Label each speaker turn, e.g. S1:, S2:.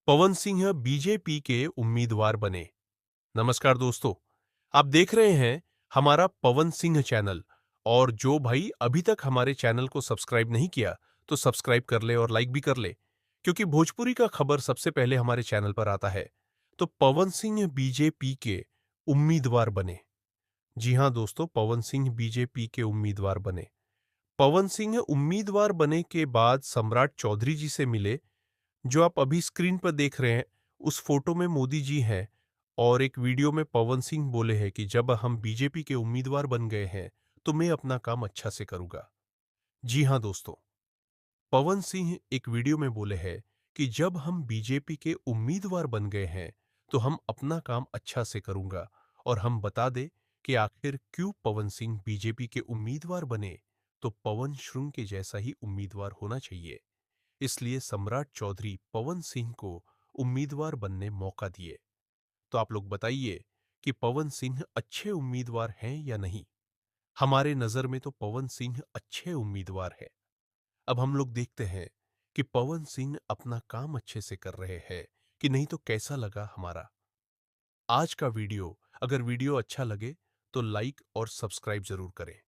S1: Pawan Singh BJP के उम्मीदवार बने। नमस्कार दोस्तों, आप देख रहे हैं हमारा पवन सिंह चैनल। और जो भाई अभी तक हमारे चैनल को सब्सक्राइब नहीं किया तो सब्सक्राइब कर ले और लाइक भी कर ले, क्योंकि भोजपुरी का खबर सबसे पहले हमारे चैनल पर आता है। तो पवन सिंह बीजेपी के उम्मीदवार बने। जी हां दोस्तों, पवन सिंह बीजेपी के उम्मीदवार बने। पवन सिंह उम्मीदवार बने के बाद सम्राट चौधरी जी से मिले। जो आप अभी स्क्रीन पर देख रहे हैं, उस फोटो में मोदी जी हैं। और एक वीडियो में पवन सिंह बोले हैं कि जब हम बीजेपी के उम्मीदवार बन गए हैं तो मैं अपना काम अच्छा से करूंगा। जी हां दोस्तों, पवन सिंह एक वीडियो में बोले हैं कि जब हम बीजेपी के उम्मीदवार बन गए हैं तो हम अपना काम अच्छा से करूंगा। और हम बता दें कि आखिर क्यों पवन सिंह बीजेपी के उम्मीदवार बने। तो पवन श्रृंग के जैसा ही उम्मीदवार होना चाहिए, इसलिए सम्राट चौधरी पवन सिंह को उम्मीदवार बनने मौका दिए। तो आप लोग बताइए कि पवन सिंह अच्छे उम्मीदवार हैं या नहीं। हमारे नजर में तो पवन सिंह अच्छे उम्मीदवार हैं। अब हम लोग देखते हैं कि पवन सिंह अपना काम अच्छे से कर रहे हैं कि नहीं। तो कैसा लगा हमारा आज का वीडियो? अगर वीडियो अच्छा लगे तो लाइक और सब्सक्राइब जरूर करें।